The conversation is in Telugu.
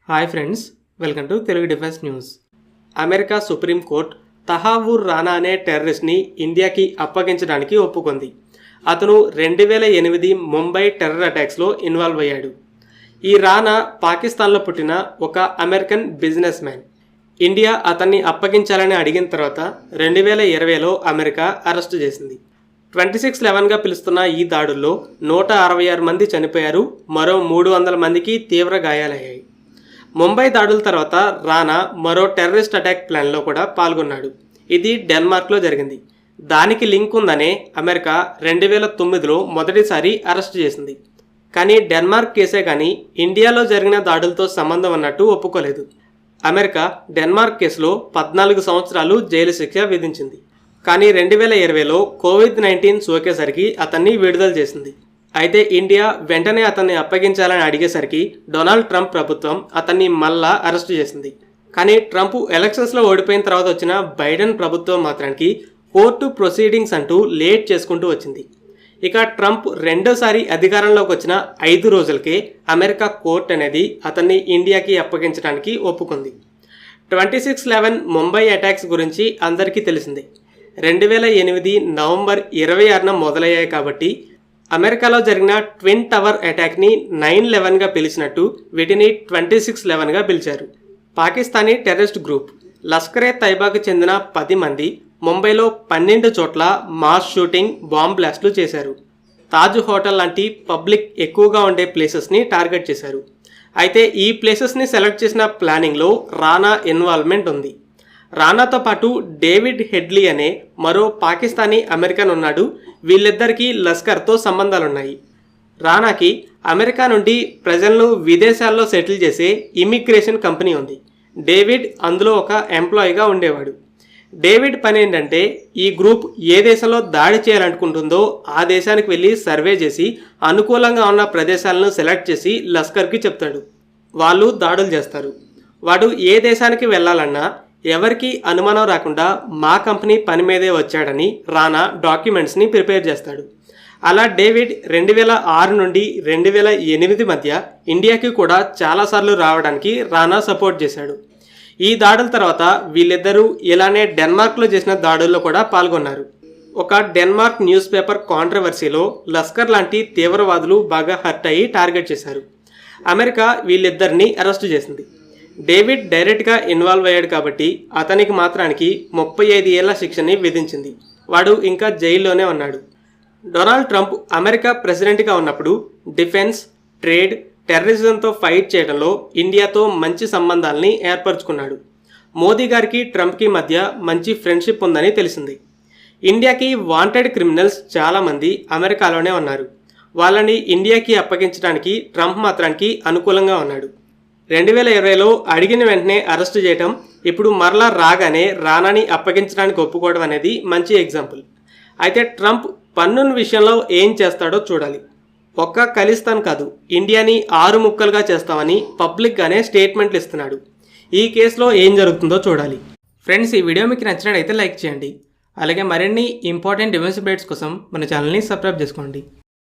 Hi friends, welcome to Telugu defence news. America supreme court Tahawwur Rana అనే టెర్రరిస్ట్ని ఇండియాకి అప్పగించడానికి ఒప్పుకుంది. అతను 2008 ముంబై టెర్రర్ అటాక్స్లో ఇన్వాల్వ్ అయ్యాడు. ఈ రానా పాకిస్తాన్లో పుట్టిన ఒక అమెరికన్ బిజినెస్ మ్యాన్. ఇండియా అతన్ని అప్పగించాలని అడిగిన తర్వాత 2020లో అమెరికా అరెస్టు చేసింది. 26/11గా పిలుస్తున్న ఈ దాడుల్లో 166 మంది చనిపోయారు, మరో 300 మందికి తీవ్ర గాయాలయ్యాయి. ముంబై దాడుల తర్వాత రానా మరో టెర్రరిస్ట్ అటాక్ ప్లాన్లో కూడా పాల్గొన్నాడు. ఇది డెన్మార్క్లో జరిగింది. దానికి లింక్ ఉందనే అమెరికా 2009లో మొదటిసారి అరెస్ట్ చేసింది. కానీ డెన్మార్క్ కేసే కానీ ఇండియాలో జరిగిన దాడులతో సంబంధం అన్నట్టు ఒప్పుకోలేదు. అమెరికా డెన్మార్క్ కేసులో 14 సంవత్సరాలు జైలు శిక్ష విధించింది. కానీ 2020లో కోవిడ్-19 సోకేసరికి అతన్ని విడుదల చేసింది. అయితే ఇండియా వెంటనే అతన్ని అప్పగించాలని అడిగేసరికి డొనాల్డ్ ట్రంప్ ప్రభుత్వం అతన్ని మళ్ళా అరెస్టు చేసింది. కానీ ట్రంప్ ఎలక్షన్స్లో ఓడిపోయిన తర్వాత వచ్చిన బైడెన్ ప్రభుత్వం మాత్రానికి కోర్టు ప్రొసీడింగ్స్ అంటూ లేట్ చేసుకుంటూ వచ్చింది. ఇక ట్రంప్ రెండోసారి అధికారంలోకి వచ్చిన 5 రోజులకే అమెరికా కోర్టు అనేది అతన్ని ఇండియాకి అప్పగించడానికి ఒప్పుకుంది. 26/11 ముంబై అటాక్స్ గురించి అందరికీ తెలిసిందే. 2008 నవంబర్ 26న మొదలయ్యాయి కాబట్టి అమెరికాలో జరిగిన ట్విన్ టవర్ అటాక్ని 9/11గా పిలిచినట్టు వీటిని 26/11గా పిలిచారు. పాకిస్తానీ టెర్రరిస్ట్ గ్రూప్ లష్కరే తైబాకు చెందిన 10 మంది ముంబైలో 12 చోట్ల మాస్ షూటింగ్, బాంబ్ బ్లాస్ట్లు చేశారు. తాజ్ హోటల్ లాంటి పబ్లిక్ ఎక్కువగా ఉండే ప్లేసెస్ని టార్గెట్ చేశారు. అయితే ఈ ప్లేసెస్ని సెలెక్ట్ చేసిన ప్లానింగ్లో రానా ఇన్వాల్వ్మెంట్ ఉంది. రానాతో పాటు డేవిడ్ హెడ్లీ అనే మరో పాకిస్తానీ అమెరికన్ ఉన్నాడు. వీళ్ళిద్దరికీ లష్కర్తో సంబంధాలున్నాయి. రానాకి అమెరికా నుండి ప్రజలను విదేశాల్లో సెటిల్ చేసే ఇమిగ్రేషన్ కంపెనీ ఉంది. డేవిడ్ అందులో ఒక ఎంప్లాయీగా ఉండేవాడు. డేవిడ్ పని ఏంటంటే ఈ గ్రూప్ ఏ దేశంలో దాడి చేయాలనుకుంటుందో ఆ దేశానికి వెళ్ళి సర్వే చేసి అనుకూలంగా ఉన్న ప్రదేశాలను సెలెక్ట్ చేసి లష్కర్కి చెప్తాడు. వాళ్ళు దాడులు చేస్తారు. వాడు ఏ దేశానికి వెళ్ళాలన్నా ఎవరికి అనుమానం రాకుండా మా కంపెనీ పని మీదే వచ్చాడని రానా డాక్యుమెంట్స్ని ప్రిపేర్ చేస్తాడు. అలా డేవిడ్ 2006 నుండి 2008 మధ్య ఇండియాకి కూడా చాలాసార్లు రావడానికి రానా సపోర్ట్ చేశాడు. ఈ దాడుల తర్వాత వీళ్ళిద్దరూ ఇలానే డెన్మార్క్లో చేసిన దాడుల్లో కూడా పాల్గొన్నారు. ఒక డెన్మార్క్ న్యూస్ పేపర్ కాంట్రవర్సీలో లష్కర్ లాంటి తీవ్రవాదులు బాగా హర్ట్ అయ్యి టార్గెట్ చేశారు. అమెరికా వీళ్ళిద్దరిని అరెస్టు చేసింది. డేవిడ్ డైరెక్ట్గా ఇన్వాల్వ్ అయ్యాడు కాబట్టి అతనికి మాత్రానికి 35 ఏళ్ల శిక్షని విధించింది. వాడు ఇంకా జైల్లోనే ఉన్నాడు. డొనాల్డ్ ట్రంప్ అమెరికా ప్రెసిడెంట్గా ఉన్నప్పుడు డిఫెన్స్, ట్రేడ్, టెర్రరిజంతో ఫైట్ చేయడంలో ఇండియాతో మంచి సంబంధాలని ఏర్పరచుకున్నాడు. మోదీ గారికి ట్రంప్కి మధ్య మంచి ఫ్రెండ్షిప్ ఉందని తెలిసింది. ఇండియాకి వాంటెడ్ క్రిమినల్స్ చాలామంది అమెరికాలోనే ఉన్నారు. వాళ్ళని ఇండియాకి అప్పగించడానికి ట్రంప్ మాత్రానికి అనుకూలంగా ఉన్నాడు. 2020లో అడిగిన వెంటనే అరెస్టు చేయటం, ఇప్పుడు మరలా రాగానే రానాని అప్పగించడానికి ఒప్పుకోవడం అనేది మంచి ఎగ్జాంపుల్. అయితే ట్రంప్ పన్నుల విషయంలో ఏం చేస్తాడో చూడాలి. ఒక్క ఖలిస్తాన్ కాదు, ఇండియాని 6 ముక్కలుగా చేస్తామని పబ్లిక్గానే స్టేట్మెంట్లు ఇస్తున్నాడు. ఈ కేసులో ఏం జరుగుతుందో చూడాలి. ఫ్రెండ్స్, ఈ వీడియో మీకు నచ్చినట్లయితే లైక్ చేయండి. అలాగే మరిన్ని ఇంపార్టెంట్ డిఫెన్స్ అప్డేట్స్ కోసం మన ఛానల్ని సబ్స్క్రైబ్ చేసుకోండి.